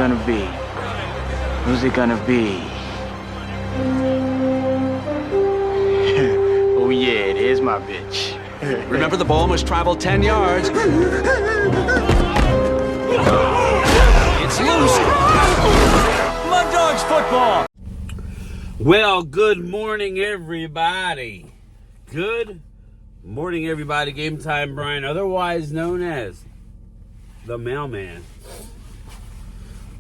gonna be? Who's it gonna be? Oh yeah, there's my bitch. Remember, the ball must travel 10 yards. It's loose. Mud Dogs football. Well, good morning, everybody. Good morning, everybody. Game Time Brian, otherwise known as the Mailman.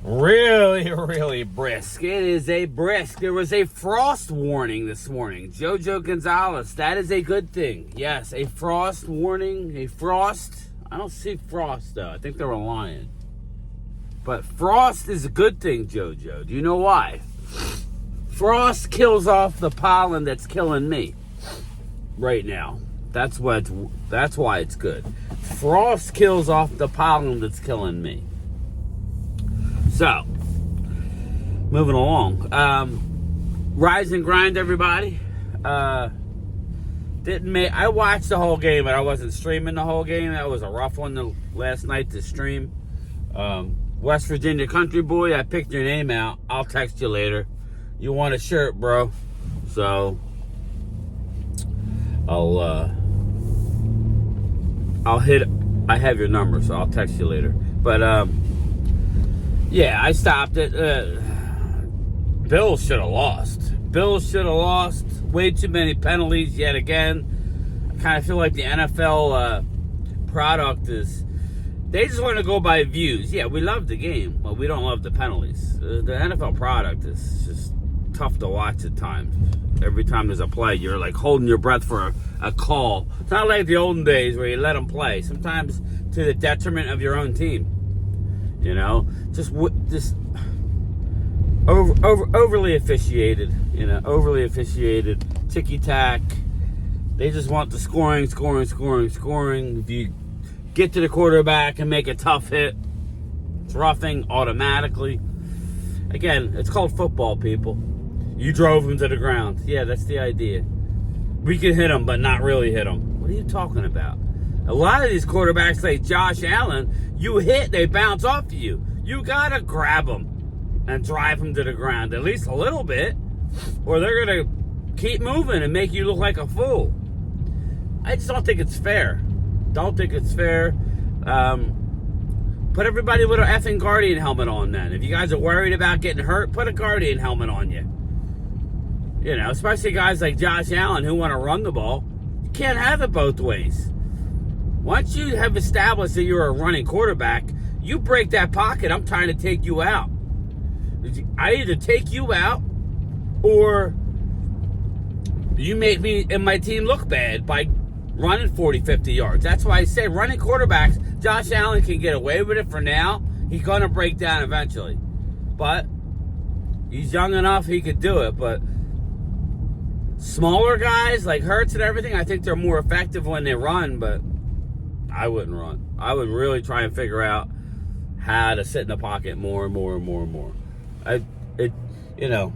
Really brisk. It is a brisk. There was a frost warning this morning. Jojo Gonzalez, that is a good thing. Yes, a frost warning. A frost. I don't see frost, though. I think they were lying. But frost is a good thing, Jojo. Do you know why? Frost kills off the pollen that's killing me right now. That's why it's good. Frost kills off the pollen that's killing me. So, moving along. Rise and grind, everybody. I watched the whole game, but I wasn't streaming the whole game. That was a rough one last night to stream. West Virginia Country Boy, I picked your name out. I'll text you later. You want a shirt, bro? So, I have your number, so I'll text you later. But, yeah, I stopped it. Bills should have lost. Way too many penalties yet again. I kind of feel like the NFL product is... They just want to go by views. Yeah, we love the game, but we don't love the penalties. The NFL product is just tough to watch at times. Every time there's a play, you're like holding your breath for a call. It's not like the olden days where you let them play. Sometimes to the detriment of your own team. You know, just overly officiated. You know, overly officiated, ticky-tack. They just want the scoring. If you get to the quarterback and make a tough hit, it's roughing automatically. Again, it's called football, people. You drove him to the ground. Yeah, that's the idea. We can hit him, but not really hit him. What are you talking about? A lot of these quarterbacks, like Josh Allen, you hit, they bounce off of you. You gotta grab them and drive them to the ground, at least a little bit, or they're gonna keep moving and make you look like a fool. I just don't think it's fair. Put everybody with an effing Guardian helmet on then. If you guys are worried about getting hurt, put a Guardian helmet on you. You know, especially guys like Josh Allen who want to run the ball. You can't have it both ways. Once you have established that you're a running quarterback, you break that pocket, I'm trying to take you out. I either take you out or you make me and my team look bad by running 40, 50 yards. That's why I say running quarterbacks, Josh Allen can get away with it for now. He's going to break down eventually. But he's young enough, he could do it. But smaller guys like Hurts and everything, I think they're more effective when they run, but I wouldn't run. I would really try and figure out how to sit in the pocket more and more.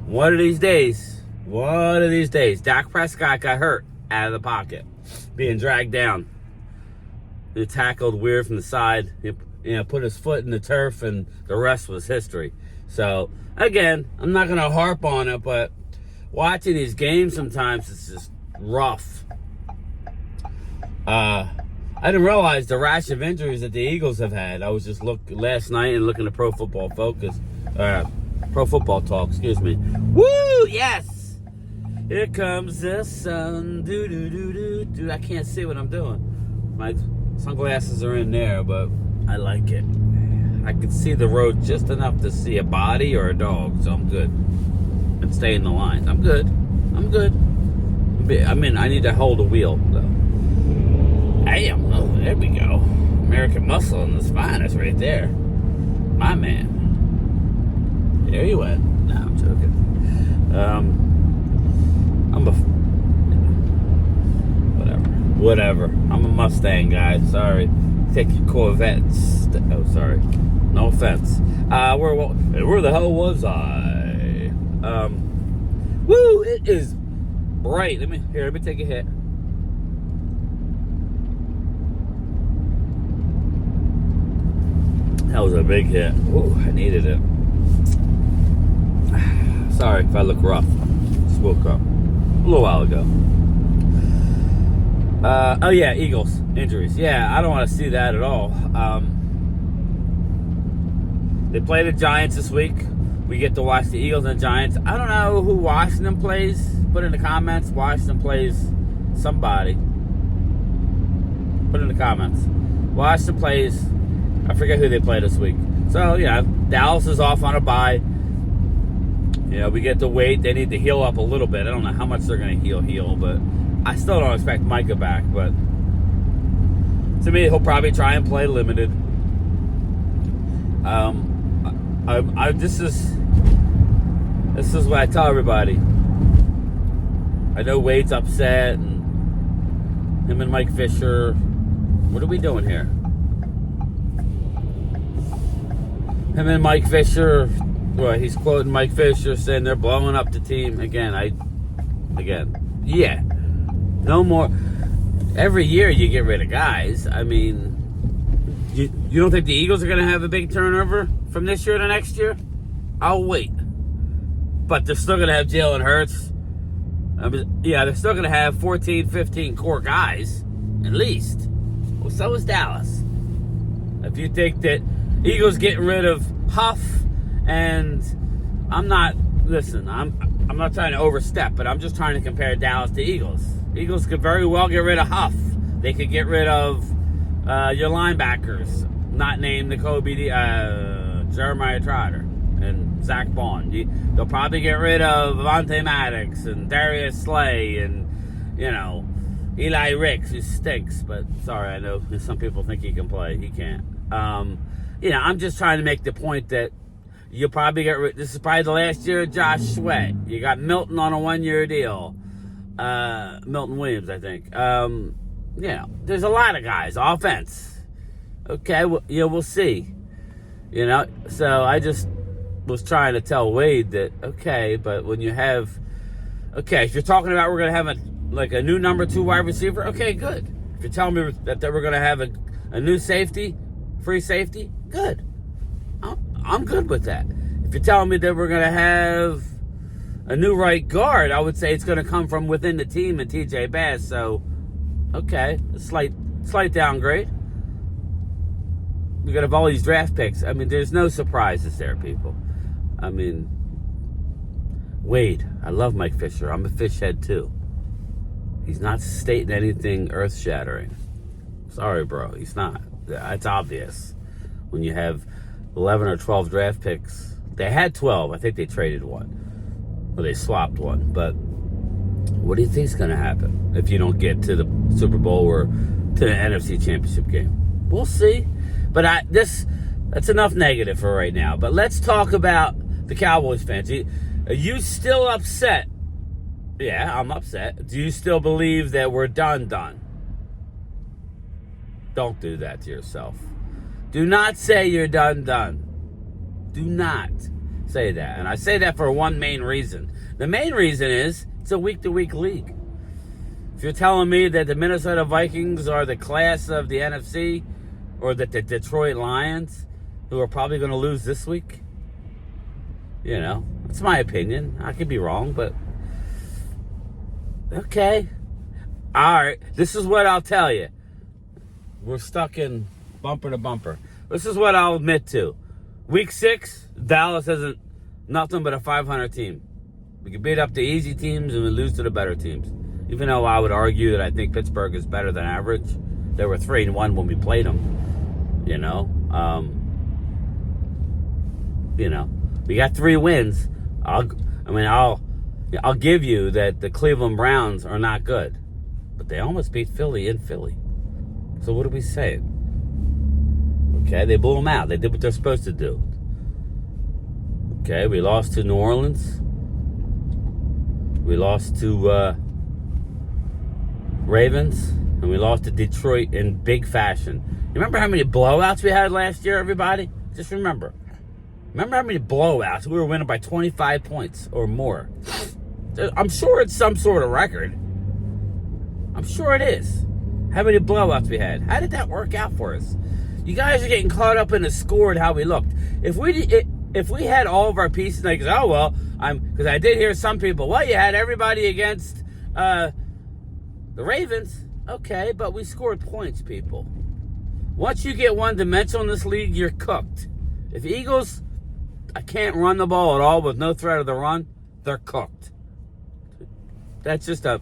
One of these days, Dak Prescott got hurt out of the pocket, being dragged down. He tackled weird from the side. He put his foot in the turf, and the rest was history. So, again, I'm not going to harp on it, but watching these games sometimes it's just rough. I didn't realize the rash of injuries that the Eagles have had. I was just last night and looking at Pro Football Talk, excuse me. Woo! Yes! Here comes the sun. Dude, I can't see what I'm doing. My sunglasses are in there, but I like it. I can see the road just enough to see a body or a dog, so I'm good. And stay in the line. I'm good. I mean, I need to hold a wheel, though. Damn, oh, there we go. American muscle in the spine is right there. My man. There you went. No, I'm joking. Whatever. I'm a Mustang guy. Sorry. Take your Corvettes. Oh, sorry. No offense. Where the hell was I? Woo! It is bright. Let me take a hit. That was a big hit. Ooh, I needed it. Sorry if I look rough. Just woke up a little while ago. Oh yeah, Eagles injuries. Yeah, I don't want to see that at all. They play the Giants this week. We get to watch the Eagles and the Giants. I don't know who Washington plays. Put in the comments. Washington plays somebody. Put in the comments. Washington plays. I forget who they play this week. So, Dallas is off on a bye. We get to wait. They need to heal up a little bit. I don't know how much they're going to heal, but I still don't expect Micah back. But to me, he'll probably try and play limited. This is what I tell everybody. I know Wade's upset, and him and Mike Fisher. What are we doing here? Him and Mike Fisher. Well, he's quoting Mike Fisher saying they're blowing up the team again. Yeah, no more. Every year you get rid of guys. I mean, you don't think the Eagles are going to have a big turnover from this year to next year? I'll wait. But they're still going to have Jalen Hurts. They're still going to have 14, 15 core guys, at least. Well, so is Dallas. If you think that Eagles getting rid of Huff, and I'm not trying to overstep, but I'm just trying to compare Dallas to Eagles. Eagles could very well get rid of Huff. They could get rid of your linebackers, not named Jeremiah Trotter and Zach Bond. They'll probably get rid of Avonte Maddox and Darius Slay and, Eli Ricks, who stinks. But, sorry, I know some people think he can play. He can't. I'm just trying to make the point that you'll probably get rid. This is probably the last year of Josh Sweat. You got Milton on a 1-year deal. Milton Williams, I think. There's a lot of guys. Offense. Okay, we'll see. So I just was trying to tell Wade that, okay, but when you have, if you're talking about we're going to have a new number 2 wide receiver, okay, good. If you're telling me that we're going to have a new safety, free safety, good. I'm good with that. If you're telling me that we're going to have a new right guard, I would say it's going to come from within the team and TJ Bass. So, okay, a slight downgrade. We're going to have all these draft picks. I mean, there's no surprises there, people. I mean, Wade, I love Mike Fisher. I'm a fish head, too. He's not stating anything earth-shattering. Sorry, bro. He's not. It's obvious. When you have 11 or 12 draft picks. They had 12. I think they traded one. Or they swapped one. But what do you think is going to happen if you don't get to the Super Bowl or to the NFC Championship game? We'll see. But that's enough negative for right now. But let's talk about the Cowboys fans. Are you still upset? Yeah, I'm upset. Do you still believe that we're done? Don't do that to yourself. Do not say you're done. Do not say that. And I say that for one main reason. The main reason is it's a week-to-week league. If you're telling me that the Minnesota Vikings are the class of the NFC, or that the Detroit Lions, who are probably going to lose this week, that's my opinion. I could be wrong, but okay. All right, this is what I'll tell you. We're stuck in bumper to bumper. This is what I'll admit to. Week 6, Dallas isn't nothing but a 500 team. We can beat up the easy teams and we lose to the better teams. Even though I would argue that I think Pittsburgh is better than average. They were 3-1 when we played them. We got 3 wins. I'll give you that the Cleveland Browns are not good. But they almost beat Philly in Philly. So what are we saying? Okay, they blew them out. They did what they're supposed to do. Okay, we lost to New Orleans. We lost to Ravens. And we lost to Detroit in big fashion. You remember how many blowouts we had last year, everybody? Just remember. Remember how many blowouts? We were winning by 25 points or more. I'm sure it's some sort of record. I'm sure it is. How many blowouts we had? How did that work out for us? You guys are getting caught up in the score and how we looked. If if we had all of our pieces, like, oh, well, because I did hear some people, well, you had everybody against the Ravens. Okay, but we scored points, people. Once you get one-dimensional in this league, you're cooked. If Eagles can't run the ball at all with no threat of the run, they're cooked. That's just a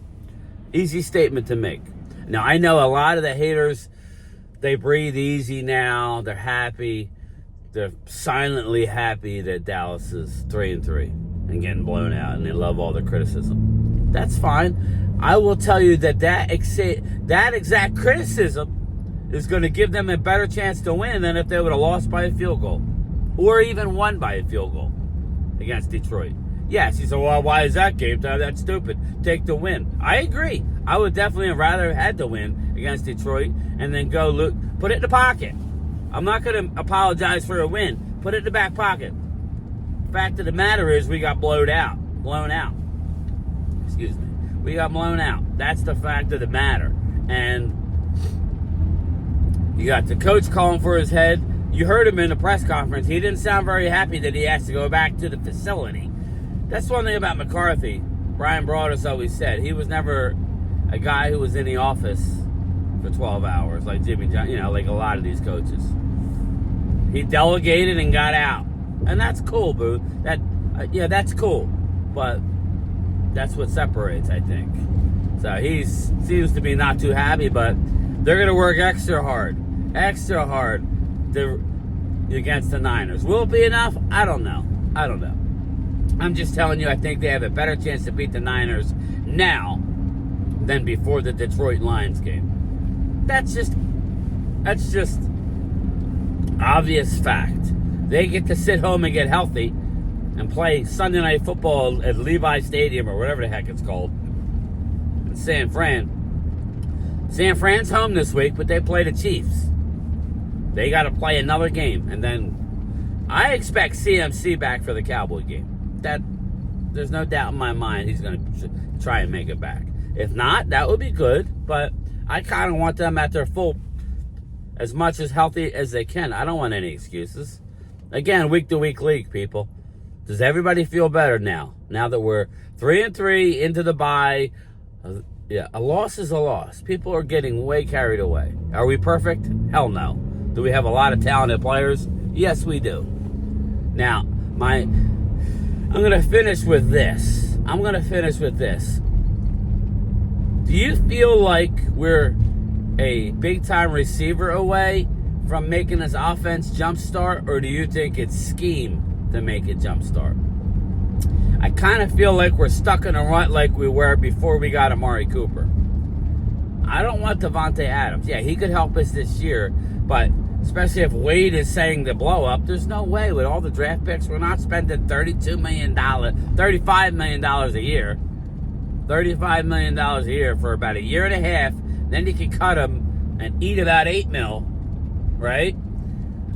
easy statement to make. Now, I know a lot of the haters, they breathe easy now. They're happy. They're silently happy that Dallas is 3-3 and getting blown out, and they love all the criticism. That's fine. I will tell you that exact criticism is going to give them a better chance to win than if they would have lost by a field goal or even won by a field goal against Detroit. Yes, you say, well, why is that game time? That's stupid. Take the win. I agree. I would definitely have rather had the win against Detroit and then go put it in the pocket. I'm not going to apologize for a win. Put it in the back pocket. Fact of the matter is we got blown out. Excuse me. We got blown out. That's the fact of the matter. And you got the coach calling for his head. You heard him in the press conference. He didn't sound very happy that he has to go back to the facility. That's one thing about McCarthy. Brian Broaddus always said he was never a guy who was in the office for 12 hours like Jimmy John, like a lot of these coaches. He delegated and got out. And that's cool, boo. That's cool. But that's what separates, I think. So he seems to be not too happy, but they're going to work extra hard against the Niners. Will it be enough? I don't know. I'm just telling you, I think they have a better chance to beat the Niners now than before the Detroit Lions game. That's just obvious fact. They get to sit home and get healthy and play Sunday Night Football at Levi Stadium or whatever the heck it's called in San Fran. San Fran's home this week, but they play the Chiefs. They got to play another game, and then I expect CMC back for the Cowboy game. There's no doubt in my mind he's going to try and make it back. If not, that would be good, but I kind of want them at their full, as much as healthy as they can. I don't want any excuses. Again, week-to-week league, people. Does everybody feel better now? Now that we're 3-3 into the bye, a loss is a loss. People are getting way carried away. Are we perfect? Hell no. Do we have a lot of talented players? Yes, we do. Now, I'm going to finish with this. Do you feel like we're a big-time receiver away from making this offense jumpstart, or do you think it's scheme to make it jumpstart? I kind of feel like we're stuck in a rut like we were before we got Amari Cooper. I don't want Devontae Adams. Yeah, he could help us this year, but especially if Wade is saying the blow up, there's no way with all the draft picks. We're not spending $35 million a year. $35 million a year for about a year and a half. Then you can cut him and eat about $8 million, right?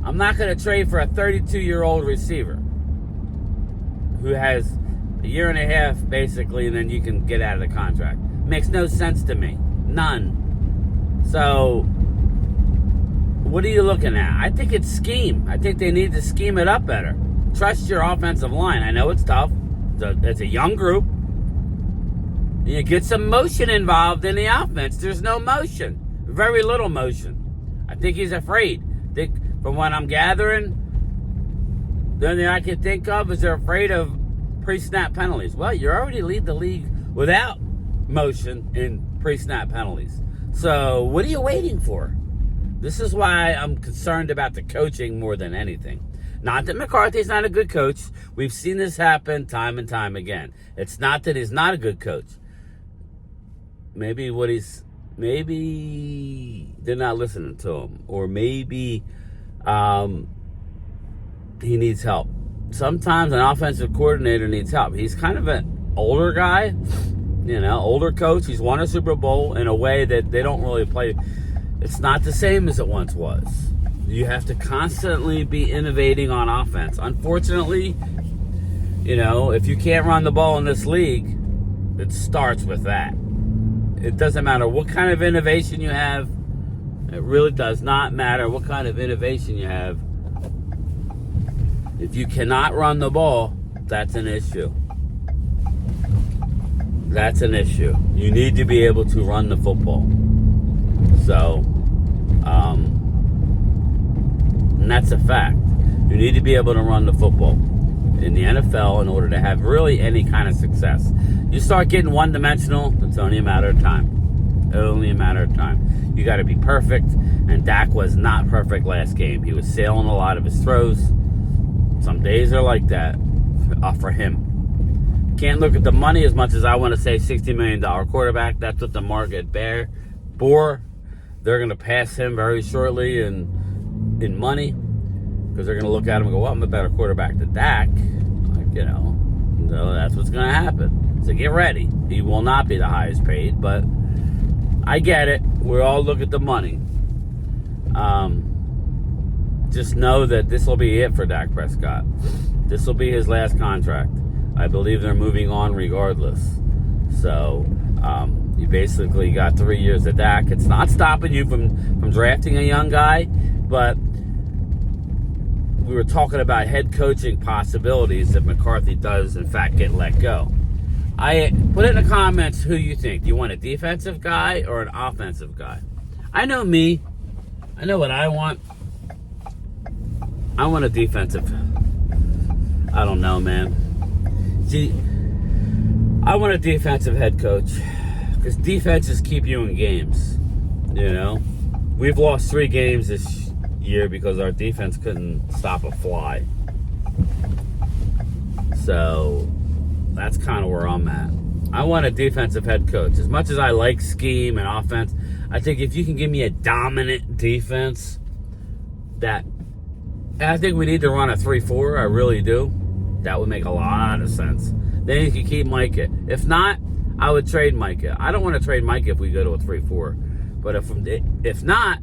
I'm not going to trade for a 32-year-old receiver who has a year and a half, basically, and then you can get out of the contract. Makes no sense to me. None. So, what are you looking at? I think it's scheme. I think they need to scheme it up better. Trust your offensive line. I know it's tough. It's a young group. You get some motion involved in the offense. There's no motion. Very little motion. I think he's afraid. From what I'm gathering, the only thing I can think of is they're afraid of pre-snap penalties. Well, you already lead the league without motion in pre-snap penalties. So what are you waiting for? This is why I'm concerned about the coaching more than anything. Not that McCarthy's not a good coach. We've seen this happen time and time again. It's not that he's not a good coach. Maybe they're not listening to him. Or maybe he needs help. Sometimes an offensive coordinator needs help. He's kind of an older guy, older coach. He's won a Super Bowl in a way that they don't really play. It's not the same as it once was. You have to constantly be innovating on offense. Unfortunately, if you can't run the ball in this league, it starts with that. It doesn't matter what kind of innovation you have. It really does not matter what kind of innovation you have If you cannot run the ball, that's an issue. That's an issue. You need to be able to run the football. So, and that's a fact. You need to be able to run the football in the NFL in order to have really any kind of success. You start getting one-dimensional, it's only a matter of time. Only a matter of time. You got to be perfect, and Dak was not perfect last game. He was sailing a lot of his throws. Some days are like that for him. Can't look at the money as much as I want to say $60 million quarterback. That's what the market bore. They're going to pass him very shortly in money because they're going to look at him and go, well, I'm a better quarterback than Dak. Like, so that's what's going to happen. So get ready. He will not be the highest paid, but I get it. We all look at the money. Just know that this will be it for Dak Prescott. This will be his last contract. I believe they're moving on regardless. So you basically got 3 years of Dak. It's not stopping you from drafting a young guy, but we were talking about head coaching possibilities if McCarthy does, in fact, get let go. I put it in the comments who you think. Do you want a defensive guy or an offensive guy? I know me. I know what I want. I want a defensive. I don't know, man. See, I want a defensive head coach because defenses keep you in games. We've lost 3 games this year because our defense couldn't stop a fly. So that's kind of where I'm at. I want a defensive head coach. As much as I like scheme and offense, I think if you can give me a dominant defense, I think we need to run a 3-4. I really do. That would make a lot of sense. Then you can keep Micah. If not, I would trade Micah. I don't want to trade Micah if we go to a 3-4. But if not,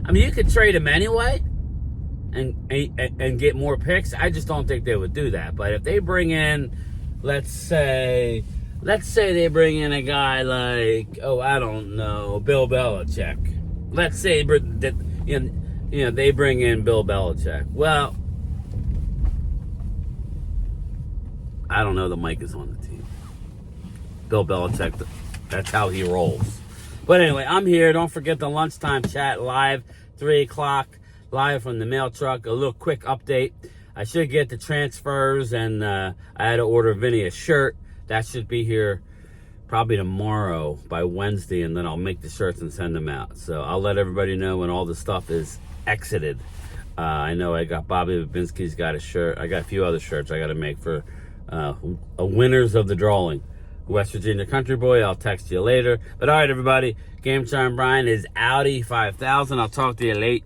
I mean, you could trade him anyway and get more picks. I just don't think they would do that. But if they bring in, let's say they bring in a guy like, I don't know, Bill Belichick. Let's say that they bring in Bill Belichick. Well, I don't know that Mike is on the team. Bill Belichick, that's how he rolls. But anyway, I'm here. Don't forget the lunchtime chat live, 3 o'clock, live from the mail truck. A little quick update. I should get the transfers, and I had to order Vinny a shirt. That should be here probably tomorrow by Wednesday, and then I'll make the shirts and send them out. So I'll let everybody know when all the stuff is exited. I know I got Bobby Babinski's got a shirt. I got a few other shirts I got to make for winners of the drawing. West Virginia Country Boy, I'll text you later. But all right, everybody, Game Time Brian is Audi 5000. I'll talk to you late.